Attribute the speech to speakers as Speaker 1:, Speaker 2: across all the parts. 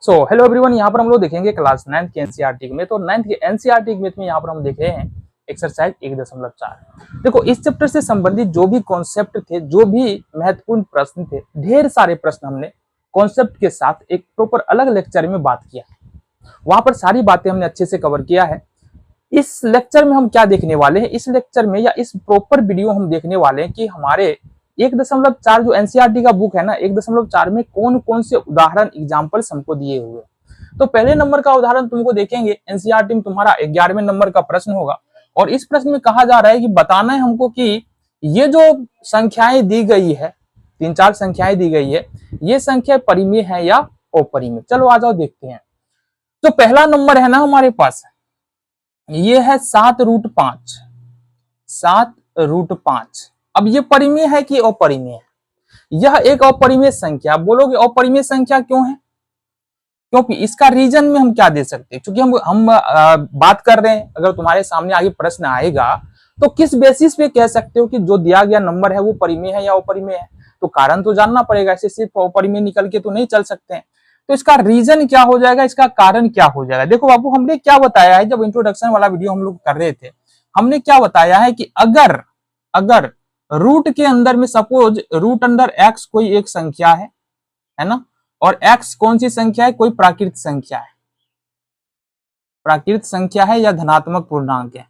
Speaker 1: So hello everyone, यहाँ पर हम लोग देखेंगे क्लास 9 के एनसीईआरटी में। तो 9th के एनसीईआरटी में यहाँ पर हम देख रहे हैं एक्सरसाइज 1.4। देखो, इस चैप्टर से संबंधित जो भी कॉन्सेप्ट थे, जो भी महत्वपूर्ण प्रश्न थे, ढेर सारे प्रश्न हमने कॉन्सेप्ट के साथ एक प्रॉपर अलग लेक्चर में बात किया। वहां पर सारी बातें हमने अच्छे से कवर किया है। इस लेक्चर में हम क्या देखने वाले हैं, इस लेक्चर में या इस प्रॉपर वीडियो हम देखने वाले हैं कि हमारे 1.4 जो एनसीईआरटी का बुक है ना, 1.4 में कौन कौन से उदाहरण एग्जाम्पल्स हमको दिए हुए। तो पहले नंबर का उदाहरण तुमको देखेंगे, एनसीईआरटी में तुम्हारा 11वें नंबर का प्रश्न होगा और इस प्रश्न में कहा जा रहा है कि बताना है हमको कि ये जो संख्याएं दी गई है, 3-4 संख्याएं दी गई है, ये संख्या परिमेय है या अपरिमेय। चलो आ जाओ देखते हैं। तो पहला नंबर है ना हमारे पास, ये है 7√5। 7√5। अब ये परिमेय है कि अपरिमेय है? यह एक अपरिमेय संख्या। बोलोगे अपरिमेय संख्या क्यों है? क्योंकि इसका रीजन में हम क्या दे सकते हैं, क्योंकि हम बात कर रहे हैं। अगर तुम्हारे सामने आगे प्रश्न आएगा तो किस बेसिस पे कह सकते हो कि जो दिया गया नंबर है वो परिमेय है या अपरिमेय है? तो कारण तो जानना पड़ेगा, ऐसे सिर्फ अपरिमेय निकल के तो नहीं चल सकते हैं। तो इसका रीजन क्या हो जाएगा, इसका कारण क्या हो जाएगा? देखो बाबू, हमने क्या बताया है, जब इंट्रोडक्शन वाला वीडियो हम लोग कर रहे थे, हमने क्या बताया है कि अगर रूट के अंदर में सपोज रूट अंडर एक्स कोई एक संख्या है ना, और एक्स कौन सी संख्या है? कोई प्राकृत संख्या है, प्राकृत संख्या है या धनात्मक पूर्णांक है,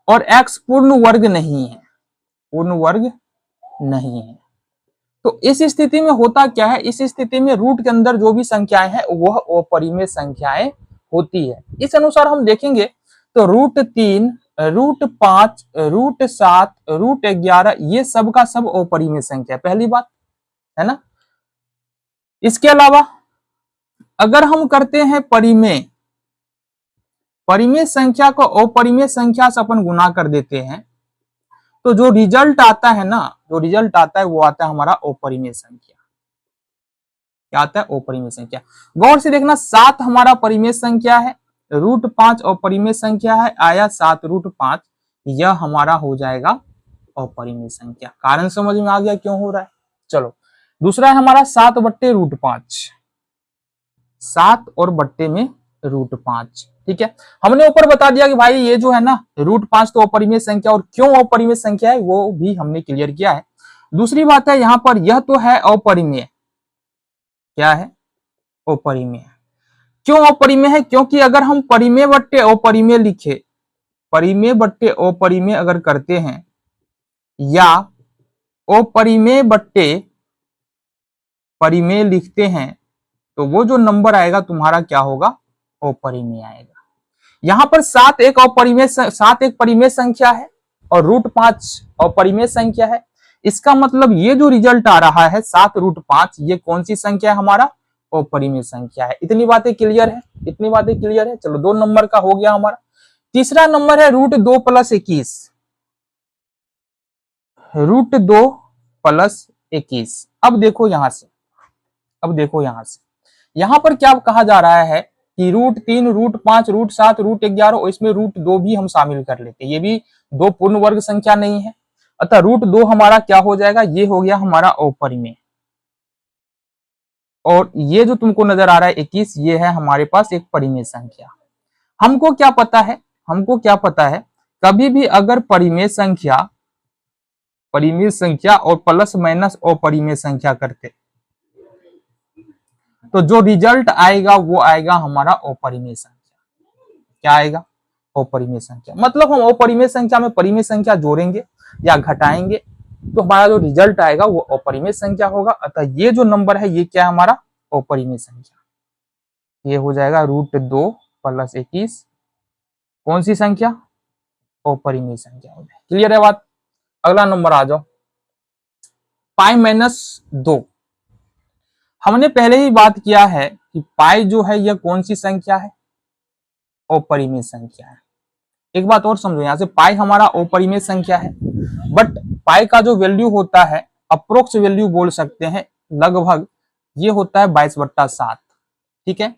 Speaker 1: और एक्स पूर्ण वर्ग नहीं है, पूर्ण वर्ग नहीं है। तो इस स्थिति में होता क्या है, इस स्थिति में रूट के अंदर जो भी संख्याएं हैं वह अपरिमेय संख्याएं होती है। इस अनुसार हम देखेंगे तो √3, √5, √7, √11 ये सब का सब अपरिमेय संख्या है, पहली बात है ना। इसके अलावा अगर हम करते हैं परिमेय संख्या को अपरिमेय संख्या से अपन गुना कर देते हैं, तो जो रिजल्ट आता है ना, जो रिजल्ट आता है वो आता है हमारा अपरिमेय संख्या। क्या आता है? अपरिमेय संख्या। गौर से देखना, 7 हमारा परिमेय संख्या है, √5 अपरिमेय संख्या है, आया 7√5, यह हमारा हो जाएगा अपरिमेय संख्या। कारण समझ में आ गया क्यों हो रहा है? चलो दूसरा है हमारा 7/√5, 7 और बट्टे में √5। ठीक है, हमने ऊपर बता दिया कि भाई ये जो है ना √5 तो अपरिमेय संख्या, और क्यों अपरिमेय संख्या है वो भी हमने क्लियर किया है। दूसरी बात है यहां पर, यह तो है अपरिमेय। क्या है? अपरिमेय। क्यों अपरिमेय है? क्योंकि अगर हम परिमेय बट्टे अपरिमेय लिखे, परिमेय बट्टे अपरिमेय अगर करते हैं, या अपरिमेय बट्टे परिमेय लिखते हैं, तो वो जो नंबर आएगा तुम्हारा क्या होगा? अपरिमेय आएगा। यहां पर 7 एक परिमेय संख्या है और √5 अपरिमेय संख्या है। इसका मतलब ये जो रिजल्ट आ रहा है 7√5, ये कौन सी संख्या है? हमारा अपरिमेय संख्या है। इतनी बातें क्लियर है? इतनी बातें क्लियर है। चलो 2 नंबर का हो गया हमारा। तीसरा नंबर है √2 + 21। √2 + 21। अब देखो यहां से, यहां पर क्या कहा जा रहा है कि √3, √5, √7, √11 और इसमें √2 भी हम शामिल कर लेते हैं। ये भी 2 पूर्ण वर्ग संख्या नहीं है, अतः √2 हमारा क्या हो जाएगा? ये हो गया हमारा अपरिमेय। और ये जो तुमको नजर आ रहा है 21, ये है हमारे पास एक परिमेय संख्या। हमको क्या पता है? कभी भी अगर परिमेय संख्या और प्लस माइनस अपरिमेय संख्या करते, तो जो रिजल्ट आएगा वो आएगा हमारा अपरिमेय संख्या। क्या आएगा? अपरिमेय संख्या। मतलब हम अपरिमेय संख्या में परिमेय संख्या जोड़ेंगे या घटाएंगे तो हमारा जो रिजल्ट आएगा वो अपरिमेय संख्या होगा। अतः ये जो नंबर है ये क्या है? हमारा अपरिमेय संख्या। ये हो जाएगा √2 + 21, कौन सी संख्या? अपरिमेय संख्या हो जाएगी। क्लियर है बात? अगला नंबर आ जाओ, π-2। हमने पहले ही बात किया है कि पाई जो है यह कौन सी संख्या है? अपरिमेय संख्या है। एक बात और समझो, यहां से पाई हमारा अपरिमेय संख्या है, बट पाई का जो वैल्यू होता है, अप्रोक्स वैल्यू बोल सकते हैं, लगभग ये होता है 22/7। ठीक है,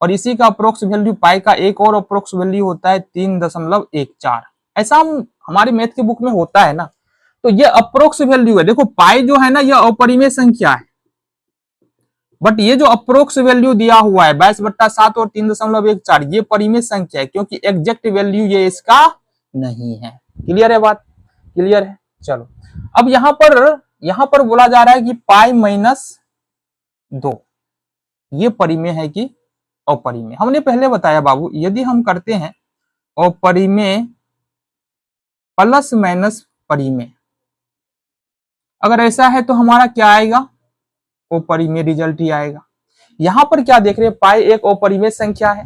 Speaker 1: और इसी का अप्रोक्स वैल्यू, पाई का एक और अप्रोक्स वैल्यू होता है 3.14। ऐसा हमारे मैथ के बुक में होता है ना। तो ये अप्रोक्स वैल्यू है। देखो पाई जो है ना यह अपरिमेय संख्या है, बट ये जो अप्रोक्स वैल्यू दिया हुआ है 22/7 और 3.14, ये परिमेय संख्या है, क्योंकि एग्जैक्ट वैल्यू ये इसका नहीं है। क्लियर है बात? क्लियर है। चलो अब यहां पर बोला जा रहा है कि π-2 ये परिमेय है कि अपरिमेय। हमने पहले बताया बाबू, यदि हम करते हैं अपरिमेय प्लस माइनस परिमेय, अगर ऐसा है तो हमारा क्या आएगा? अपरिमेय रिजल्ट ही आएगा। यहां पर क्या देख रहे हैं? पाई एक अपरिमेय संख्या है,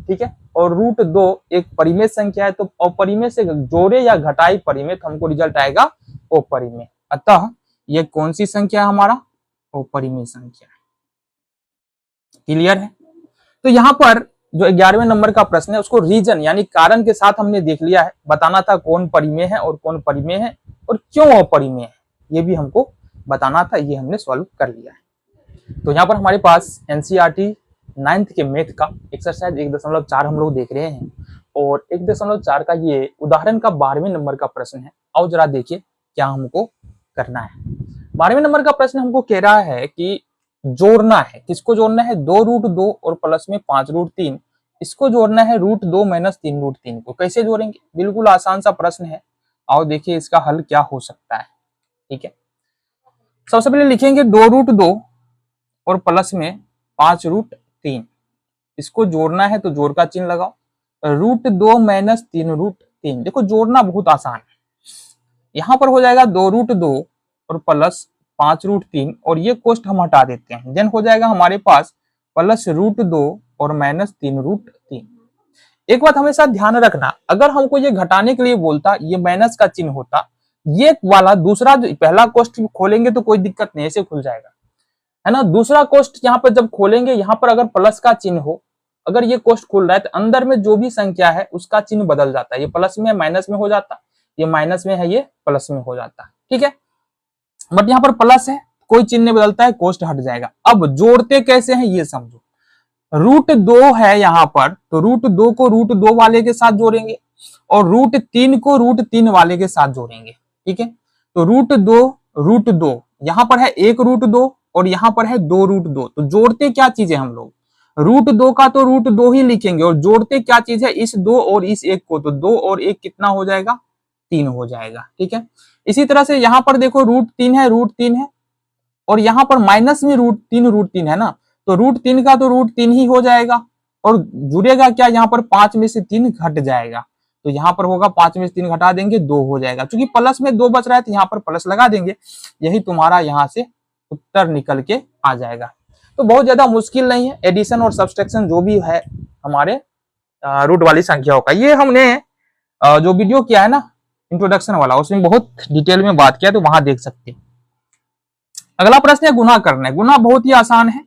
Speaker 1: ठीक है, और √2 एक परिमेय संख्या है, तो अपरिमेय से जोड़े या घटाई परिमेय, तो हमको रिजल्ट आएगा अपरिमेय। अतः ये कौन सी संख्या है? हमारा अपरिमेय संख्या है। क्लियर है? तो यहां पर जो 11वें नंबर का प्रश्न है उसको रीजन यानी कारण के साथ हमने देख लिया है, बताना था कौन परिमेय है और कौन परिमेय है और क्यों अपरिमेय है, ये भी हमको बताना था, ये हमने सॉल्व कर लिया है। तो यहाँ पर हमारे पास एनसीईआरटी 9th के मैथ का एक्सरसाइज 1.4 हम लोग देख रहे हैं और 1.4 का ये उदाहरण का 12वें नंबर का प्रश्न है। आओ जरा देखिए क्या हमको करना है। 12वें नंबर का प्रश्न हमको कह रहा है कि जोड़ना है, किसको जोड़ना है? 2√2 और प्लस में 5√3, इसको जोड़ना है √2 - 3√3 को। कैसे जोड़ेंगे? बिल्कुल आसान सा प्रश्न है। आओ देखिए इसका हल क्या हो सकता है। ठीक है, सबसे पहले लिखेंगे 2√2 और प्लस में 5√3, इसको जोड़ना है तो जोड़ का चिन्ह लगाओ। √2 - 3√3, देखो जोड़ना बहुत आसान है। यहां पर हो जाएगा 2√2 और प्लस 5√3 और ये कोष्ट हम हटा देते हैं, देन हो जाएगा हमारे पास प्लस √2 और माइनस 3√3। एक बात हमेशा ध्यान रखना, अगर हमको ये घटाने के लिए बोलता, ये माइनस का चिन्ह होता, ये वाला दूसरा जो पहला कोष्ट खोलेंगे तो कोई दिक्कत नहीं, ऐसे खुल जाएगा, है ना। दूसरा कोष्ट यहाँ पर जब खोलेंगे, यहाँ पर अगर प्लस का चिन्ह हो, अगर ये कोष्ट खुल रहा है तो अंदर में जो भी संख्या है उसका चिन्ह बदल जाता है, ये प्लस में माइनस में हो जाता, ये माइनस में है ये प्लस में हो जाता। ठीक है, बट यहाँ पर प्लस है, कोई चिन्ह नहीं बदलता है, कोष्ट हट जाएगा। अब जोड़ते कैसे हैं ये समझो। √2 है यहाँ पर, तो √2 को √2 वाले के साथ जोड़ेंगे और √3 को √3 वाले के साथ जोड़ेंगे। ठीक है, तो √2 यहाँ पर है 1 √2 और यहाँ पर है 2 √2, तो जोड़ते क्या चीज है हम लोग? √2 का तो √2 ही लिखेंगे और जोड़ते क्या चीज है? इस 2 और इस 1 को, तो 2 और 1 कितना हो जाएगा? 3 हो जाएगा। ठीक है, इसी तरह से यहाँ पर देखो √3 है और यहाँ पर माइनस में √3 है ना, तो √3 का तो √3 ही हो जाएगा और जुड़ेगा क्या? यहाँ पर 5 में से 3 घट जाएगा, तो यहाँ पर होगा 5 में से 3 घटा देंगे 2 हो जाएगा। क्योंकि प्लस में 2 बच रहा है तो यहाँ पर प्लस लगा देंगे, यही तुम्हारा यहाँ से उत्तर निकल के आ जाएगा। तो बहुत ज्यादा मुश्किल नहीं है, एडिशन और सब्सट्रैक्शन जो भी है हमारे रूट वाली संख्याओं का, ये हमने जो वीडियो किया है ना इंट्रोडक्शन वाला, उसमें बहुत डिटेल में बात किया, तो वहां देख सकते हैं। अगला प्रश्न है गुना करना है। गुना बहुत ही आसान है,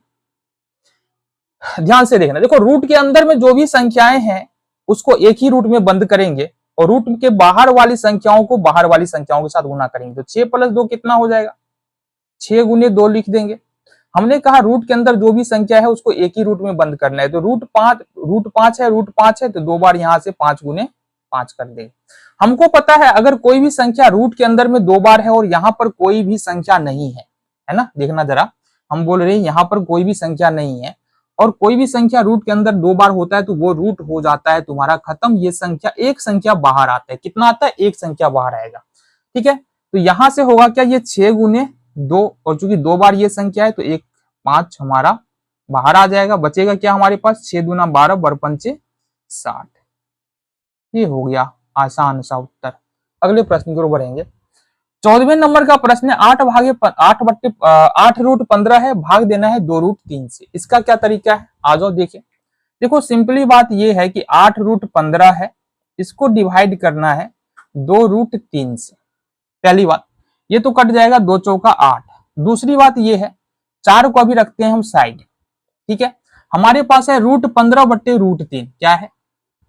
Speaker 1: ध्यान से देखना। देखो रूट के अंदर में जो भी संख्याएं हैं उसको एक ही रूट में बंद करेंगे और रूट के बाहर वाली संख्याओं को बाहर वाली संख्याओं के साथ गुना करेंगे, तो 6 + 2 कितना हो जाएगा? 6 × 2 लिख देंगे। हमने कहा रूट के अंदर जो भी संख्या है उसको एक ही रूट में बंद करना है, तो √5 है तो 2 बार यहां से 5 × 5 कर देंगे। हमको पता है अगर कोई भी संख्या रूट के अंदर में 2 बार है और यहाँ पर कोई भी संख्या नहीं है ना, देखना जरा, हम बोल रहे हैं यहाँ पर कोई भी संख्या नहीं है और कोई भी संख्या रूट के अंदर 2 बार होता है तो वो रूट हो जाता है तुम्हारा खत्म। ये संख्या एक संख्या बाहर आता है, कितना आता है? एक संख्या बाहर आएगा। ठीक है, तो यहां से होगा क्या? ये 6 × 2 और चूंकि 2 बार ये संख्या है तो 5 हमारा बाहर आ जाएगा। बचेगा क्या हमारे पास? 6 × 12 = 60। ये हो गया आसान सा उत्तर। अगले प्रश्न की ओर बढ़ेंगे। 14वें नंबर का प्रश्न है 8/15 है, भाग देना है 2√3 से। इसका क्या तरीका है? आ जाओ देखें। देखो सिंपली बात ये है कि 8√15 है, इसको डिवाइड करना है 2√3 से। पहली बात ये तो कट जाएगा, 2 चौका 8। दूसरी बात ये है 4 को अभी रखते हैं हम साइड। ठीक है, हमारे पास है √15/√3। क्या है?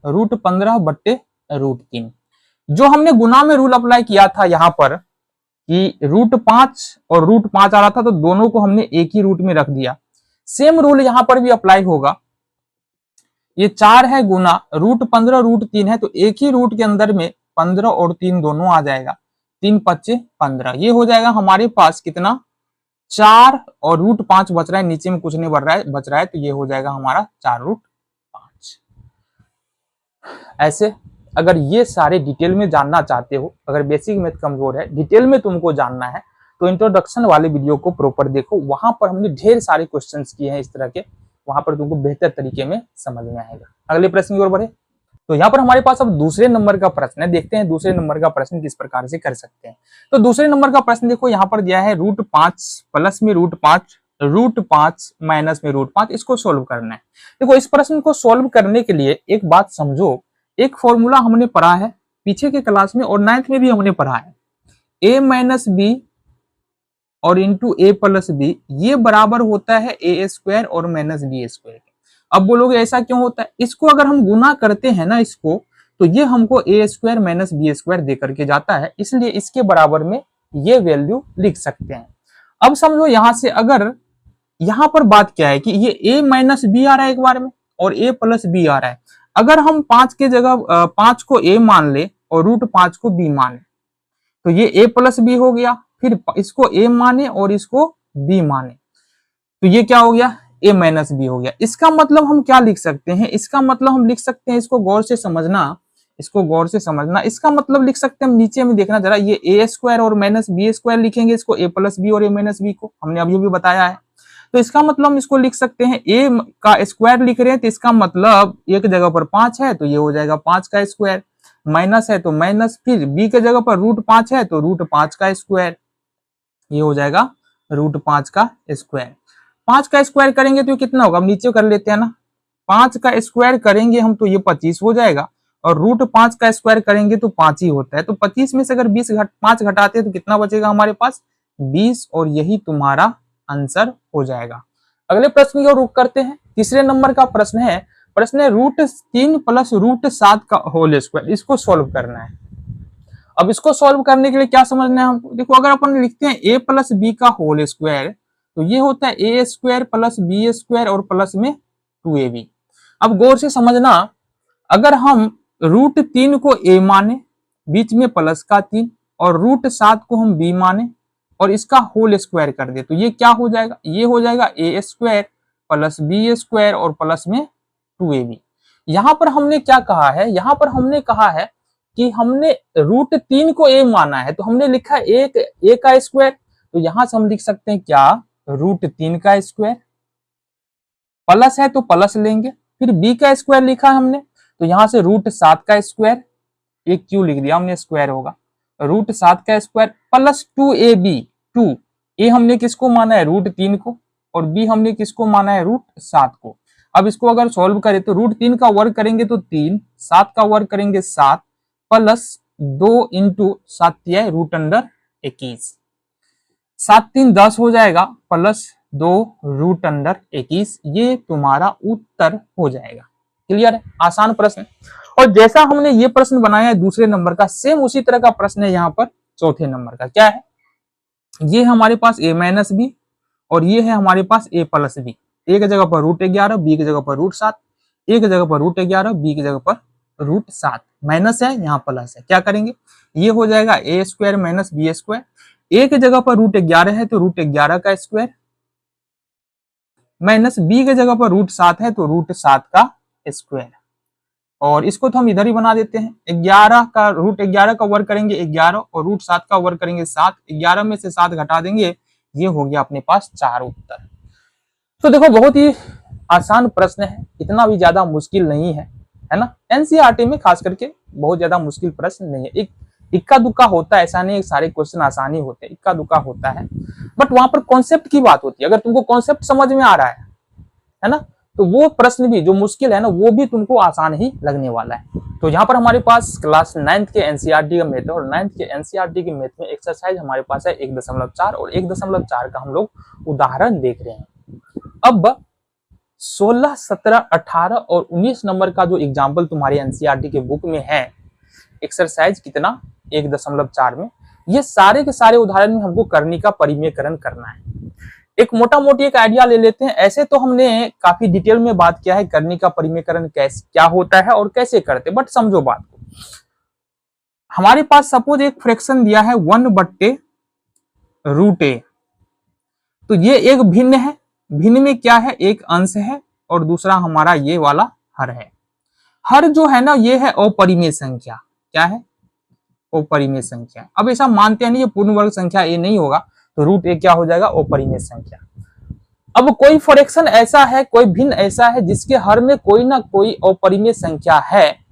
Speaker 1: √15/√3। जो हमने गुना में रूल अप्लाई किया था यहाँ पर कि √5 और √5 आ रहा था तो दोनों को हमने एक ही रूट में रख दिया, सेम रूल यहाँ पर भी अप्लाई होगा। ये 4 है गुना √15 √3 है तो एक ही रूट के अंदर में 15 और 3 दोनों आ जाएगा, 3 × 5 = 15। ये हो जाएगा हमारे पास कितना? 4 और √5 बच रहा है, नीचे में कुछ नहीं बच रहा है, तो ये हो जाएगा हमारा 4√5। ऐसे अगर ये सारे डिटेल में जानना चाहते हो, अगर बेसिक मैथ कमजोर है, डिटेल में तुमको जानना है, तो इंट्रोडक्शन वाले वीडियो को प्रॉपर देखो, वहां पर हमने ढेर सारे क्वेश्चंस किए हैं इस तरह के, वहां पर तुमको बेहतर तरीके में समझ में आएगा। अगले प्रश्न की ओर बढ़े। तो यहाँ पर हमारे पास अब दूसरे नंबर का प्रश्न है, देखते हैं दूसरे नंबर का प्रश्न किस प्रकार से कर सकते हैं। तो दूसरे नंबर का प्रश्न देखो, यहाँ पर दिया है √5 प्लस में √5 √5 माइनस में √5, इसको सोल्व करना है। देखो इस प्रश्न को सोल्व करने के लिए एक बात समझो, एक फॉर्मूला हमने पढ़ा है पीछे के क्लास में और 9th में भी हमने पढ़ा है, a माइनस बी और इंटू a प्लस बी, ये बराबर होता है a² और माइनस b²। अब बोलोगे ऐसा क्यों होता है, इसको अगर हम गुना करते हैं ना इसको, तो ये हमको a² माइनस b² दे करके जाता है, इसलिए इसके बराबर में ये वैल्यू लिख सकते हैं। अब समझो यहां से, अगर यहां पर बात क्या है कि ये a माइनस बी आ रहा है एक बार में और a प्लस बी आ रहा है, अगर हम 5 के जगह 5 को a मान ले और √5 को b माने, तो ये a प्लस बी हो गया, फिर इसको a माने और इसको b माने, तो ये क्या हो गया, a माइनस बी हो गया। इसका मतलब हम क्या लिख सकते हैं, इसका मतलब हम लिख सकते हैं, इसको गौर से समझना, इसको गौर से समझना, इसका मतलब लिख सकते हैं, नीचे में देखना जरा, ये a² और माइनस b² लिखेंगे, इसको a प्लस बी और a माइनस बी को हमने अभी भी बताया है। तो इसका मतलब हम इसको लिख सकते हैं, a का स्क्वायर लिख रहे हैं, तो इसका मतलब एक जगह पर 5 है तो ये हो जाएगा 5 का स्क्वायर, माइनस है तो माइनस, फिर b के जगह पर √5 है तो √5 का स्क्वायर, ये हो जाएगा √5 का स्क्वायर। 5 का स्क्वायर करेंगे तो कितना होगा, अब नीचे कर लेते हैं ना, 5 का स्क्वायर करेंगे हम तो ये 25 हो जाएगा, और √5 का स्क्वायर करेंगे तो 5 ही होता है, तो 25 में से अगर 5 घटाते हैं तो कितना बचेगा हमारे पास, 20, और यही तुम्हारा आंसर हो जाएगा। अगले प्रश्न की ओर रुख करते हैं। तीसरे नंबर का प्रश्न है √3 प्लस √7 का होल स्क्वायर, इसको सोल्व करना है। अब इसको सोल्व करने के लिए क्या समझना है हमको, देखो अगर अपन लिखते हैं a प्लस बी का होल स्क्वायर, तो ये होता है a² प्लस b² और प्लस में 2ab। अब गौर से समझना, अगर हम √3 को a माने, बीच में प्लस का 3, और √7 को हम b माने और इसका होल स्क्वायर कर दे, तो ये क्या हो जाएगा, ये हो जाएगा a² प्लस b² और प्लस में 2ab। यहां पर हमने क्या कहा है, यहां पर हमने कहा है कि हमने √3 को a माना है, तो हमने लिखा a का स्क्वायर, तो यहां से हम लिख सकते हैं क्या, √3 का स्क्वायर, प्लस है तो प्लस लेंगे, फिर b का स्क्वायर लिखा है हमने, तो यहां से √7 का स्क्वायर, एक क्यों लिख दिया हमने, स्क्वायर होगा, √7 का स्क्वायर प्लस 2ab, 2a हमने किसको माना है, √3 को, और b हमने किसको माना है, √7 को। अब इसको अगर सॉल्व करें तो √3 का वर्ग करेंगे तो 3, 7 का वर्ग करेंगे 7, प्लस 2 इंटू 7 है √21, 7 3 10 हो जाएगा, प्लस 2 √21, ये तुम्हारा उत्तर हो जाएगा। क्लियर है, आसान प्रश्न। और जैसा हमने ये प्रश्न बनाया है दूसरे नंबर का, सेम उसी तरह का प्रश्न है यहाँ पर चौथे नंबर का। क्या है, ये हमारे पास a माइनस बी और ये है हमारे पास a प्लस बी, a की जगह पर √11, b की जगह पर √7, a की जगह पर √11, b की जगह पर √7, माइनस है यहाँ प्लस है, क्या करेंगे, ये हो जाएगा a² माइनस b², a की जगह पर √11 है तो √11 का स्क्वायर, माइनस b की जगह पर √7 है तो √7 का स्क्वायर, और इसको तो हम इधर ही बना देते हैं, 11 का √11 का वर्ग करेंगे 11 और √7 का वर्ग करेंगे 7, 11 में से 7 घटा देंगे, ये हो गया अपने पास 4 उत्तर। तो देखो बहुत ही आसान प्रश्न है, इतना भी ज्यादा मुश्किल नहीं है, है ना। एनसीईआरटी में खास करके बहुत ज्यादा मुश्किल प्रश्न नहीं है, एक इक्का दुक्का होता है, ऐसा नहीं सारे क्वेश्चन आसानी होते हैं, इक्का दुक्का होता है, बट वहां पर कॉन्सेप्ट की बात होती है। अगर तुमको कॉन्सेप्ट समझ में आ रहा है ना, तो वो प्रश्न भी जो मुश्किल है ना, वो भी तुमको आसान ही लगने वाला है। तो यहाँ पर हमारे पास क्लास 9th के एनसीईआरटी का मैथ है, और 9th के एनसीईआरटी के मैथ में एक्सरसाइज हमारे पास है 1.4 और 1.4 का हम लोग उदाहरण देख रहे हैं। अब 16, 17, 18 और 19 नंबर का जो एग्जाम्पल तुम्हारे एनसीईआरटी के बुक में है, एक्सरसाइज कितना 1.4 में, ये सारे के सारे उदाहरण में हमको करनी का परिमेयकरण करना है। एक मोटा मोटी एक आइडिया ले लेते हैं। ऐसे तो हमने काफी डिटेल में बात किया है करनी का परिमेयकरण कैसे क्या होता है और कैसे करते, बट समझो बात को। हमारे पास सपोज एक फ्रैक्शन दिया है 1/√a, तो ये एक भिन्न है, भिन्न में क्या है, एक अंश है और दूसरा हमारा ये वाला हर है। हर जो है ना ये है अपरिमेय संख्या। क्या है, अपरिमेय संख्या। अब ऐसा मानते हैं नहीं ये पूर्ण वर्ग संख्या ए नहीं होगा, तो रूट ए क्या हो जाएगा, अपरिमेय संख्या। अब कोई फ्रैक्शन ऐसा है, कोई भिन्न ऐसा है जिसके हर में कोई ना कोई अपरिमेय संख्या है,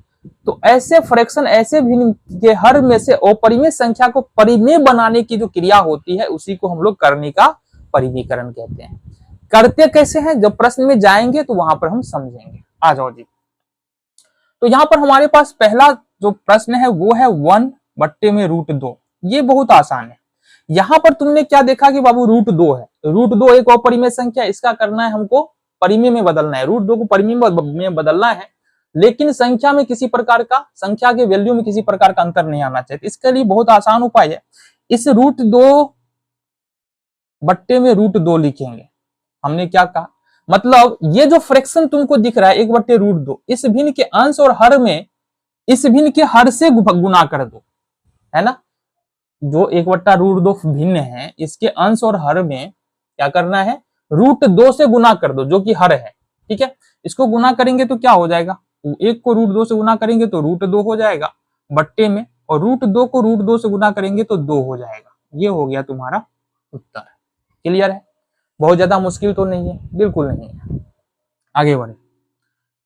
Speaker 1: तो ऐसे फ्रैक्शन, ऐसे भिन्न के हर में से अपरिमेय संख्या को परिमेय बनाने की जो क्रिया होती है उसी को हम लोग करने का परिमेयकरण कहते हैं। करते कैसे हैं, जब प्रश्न में जाएंगे तो वहां पर हम समझेंगे। आ जाओ जी। तो यहाँ पर हमारे पास पहला जो प्रश्न है वो है 1/√2। ये बहुत आसान है। यहाँ पर तुमने क्या देखा कि बाबू √2 है, √2 एक अपरिमेय संख्या, इसका करना है हमको परिमेय में बदलना है, √2 को परिमेय में बदलना है, लेकिन संख्या में किसी प्रकार का, संख्या के वैल्यू में किसी प्रकार का अंतर नहीं आना चाहिए। इसके लिए बहुत आसान उपाय है, इस √2/√2 लिखेंगे। हमने क्या कहा, मतलब ये जो फ्रैक्शन तुमको दिख रहा है 1/√2, इस भिन्न के अंश और हर में इस भिन्न के हर से गुना कर दो, है ना। जो 1/√2 भिन्न है इसके अंश और हर में क्या करना है, √2 से गुना कर दो, जो कि हर है। ठीक है, इसको गुना करेंगे तो क्या हो जाएगा, एक को √2 से गुना करेंगे तो √2 हो जाएगा बट्टे में, और √2 को √2 से गुना करेंगे तो 2 हो जाएगा। ये हो गया तुम्हारा उत्तर। क्लियर है, बहुत ज्यादा मुश्किल तो नहीं है, बिल्कुल नहीं है। आगे बढ़े,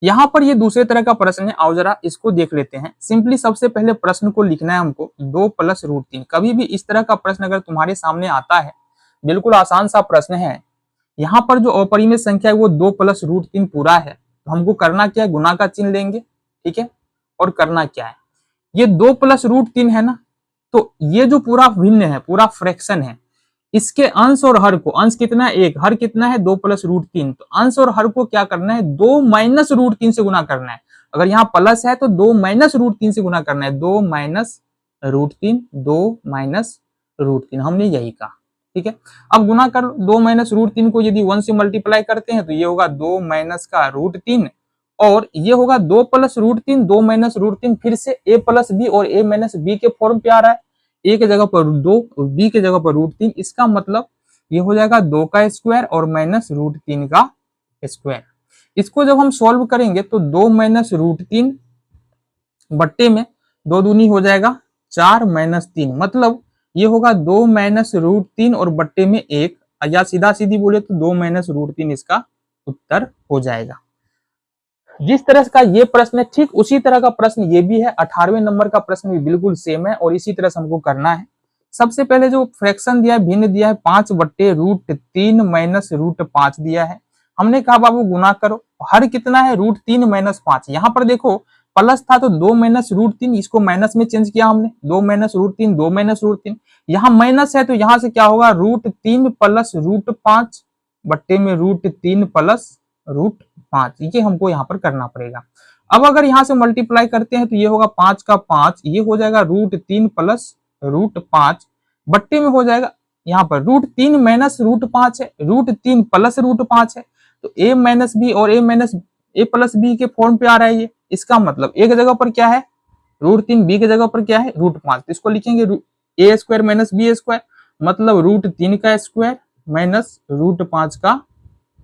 Speaker 1: यहां पर ये दूसरे तरह का प्रश्न है, आओ जरा इसको देख लेते हैं। सिंपली सबसे पहले प्रश्न को लिखना है हमको 2 + √3। कभी भी इस तरह का प्रश्न अगर तुम्हारे सामने आता है, बिल्कुल आसान सा प्रश्न है, यहाँ पर जो अपरिमेय संख्या है वो 2 + √3 पूरा है, तो हमको करना क्या है, गुना का चिन्ह लेंगे। ठीक है, और करना क्या है, ये 2 + √3 है ना, तो ये जो पूरा भिन्न है, पूरा फ्रैक्शन है, इसके अंश और हर को, अंश कितना है 1, हर कितना है 2 + √3, तो अंश और हर को क्या करना है, 2 - √3 से गुना करना है। अगर यहाँ प्लस है तो 2 - √3 से गुना करना है, 2 - √3, 2 - √3, हमने यही कहा। ठीक है, अब गुना कर, 2 - √3 को यदि 1 से मल्टीप्लाई करते हैं तो ये होगा 2 - √3, और ये होगा 2 + √3, 2 - √3 फिर से a + b और a - b के फॉर्म पे आ रहा है, a के जगह पर 2, b के जगह पर √3, इसका मतलब ये हो जाएगा 2 का स्क्वायर और -√3 का स्क्वायर। इसको जब हम सॉल्व करेंगे तो 2 - √3 बट्टे में 2 दूनी हो जाएगा 4 - 3, मतलब ये होगा 2 - √3 और बट्टे में 1, या सीधा सीधी बोले तो 2 - √3 इसका उत्तर हो जाएगा। जिस तरह का ये प्रश्न है ठीक उसी तरह का प्रश्न ये भी है, 18वें नंबर का प्रश्न भी बिल्कुल सेम है और इसी तरह से हमको करना है। सबसे पहले जो फ्रैक्शन दिया है, भिन्न दिया है 5/√3 - √5 दिया है। हमने कहा बाबू गुना करो, हर कितना है √3 - 5, यहाँ पर देखो प्लस था तो 2 - √3, इसको माइनस में चेंज किया हमने, 2 - √3, 2 - √3, यहाँ माइनस है तो यहाँ से क्या होगा √3 + √5 बट्टे में √3 + √5, ये हमको यहाँ पर करना पड़ेगा। अब अगर यहाँ से मल्टीप्लाई करते हैं तो ये होगा 5 का 5, ये हो जाएगा √3 + √5 बट्टे में हो जाएगा, यहाँ पर √3 - √5 है, √3 + √5 है, तो a - b और a + b के फॉर्म पे आ रहा है ये। इसका मतलब a की जगह पर क्या है √3, b की जगह पर क्या है √5, तो इसको लिखेंगे a² - b², मतलब √3 का स्क्वायर -√5 का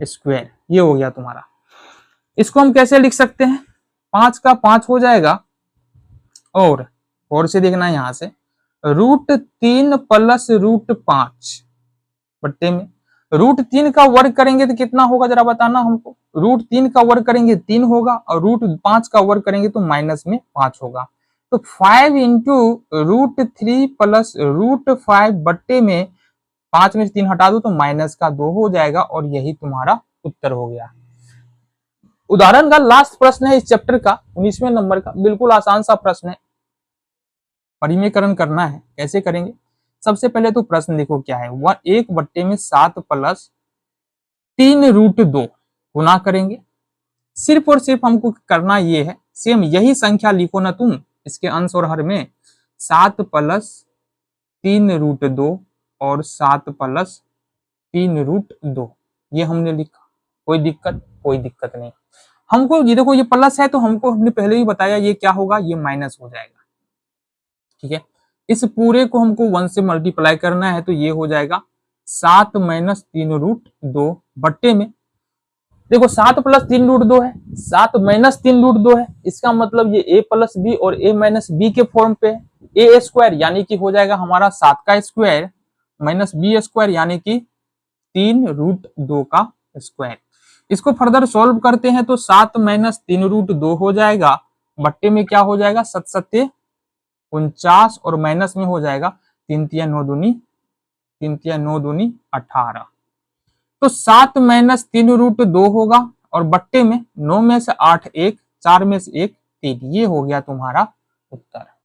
Speaker 1: स्क्वायर, ये हो गया तुम्हारा। इसको हम कैसे लिख सकते हैं, 5 का 5 हो जाएगा, और से देखना है यहाँ से √3 + √5 बट्टे में √3 का वर्ग करेंगे तो कितना होगा जरा बताना हमको, √3 का वर्ग करेंगे 3 होगा और √5 का वर्ग करेंगे तो माइनस में 5 होगा, तो 5 × √3 + √5 बट्टे में 5 में से 3 हटा दो तो माइनस का 2 हो जाएगा, और यही तुम्हारा उत्तर हो गया। उदाहरण का लास्ट प्रश्न है इस चैप्टर का, 19वें नंबर का, बिल्कुल आसान सा प्रश्न है, परिमेयकरण करना है। कैसे करेंगे, सबसे पहले तो प्रश्न देखो क्या है, 1/7 + 3√2 गुना करेंगे। सिर्फ और सिर्फ हमको करना ये है, सेम यही संख्या लिखो ना तुम इसके अंश और हर में, 7 + 3√2 और 7 + 3√2, ये हमने लिखा। कोई दिक्कत नहीं। हमको ये देखो ये प्लस है तो हमको हमने पहले ही बताया ये क्या होगा, ये माइनस हो जाएगा। ठीक है, इस पूरे को हमको 1 से मल्टीप्लाई करना है तो ये हो जाएगा 7 माइनस 3√2 बट्टे में, देखो 7 प्लस 3√2 है, 7 माइनस 3√2 है, इसका मतलब ये a प्लस बी और a माइनस बी के फॉर्म पे है। a स्क्वायर यानी कि हो जाएगा हमारा 7 का स्क्वायर माइनस बी स्क्वायर यानी कि 3√2 का स्क्वायर। इसको फर्दर सॉल्व करते हैं तो 7 माइनस 3√2 हो जाएगा, बट्टे में क्या हो जाएगा 7 सत्ते 49 और माइनस में हो जाएगा 3 तिया 9 दूनी 18। तो 7 माइनस 3√2 होगा और बट्टे में 9 में से 8 1, 4 में से 1 3, ये हो गया तुम्हारा उत्तर।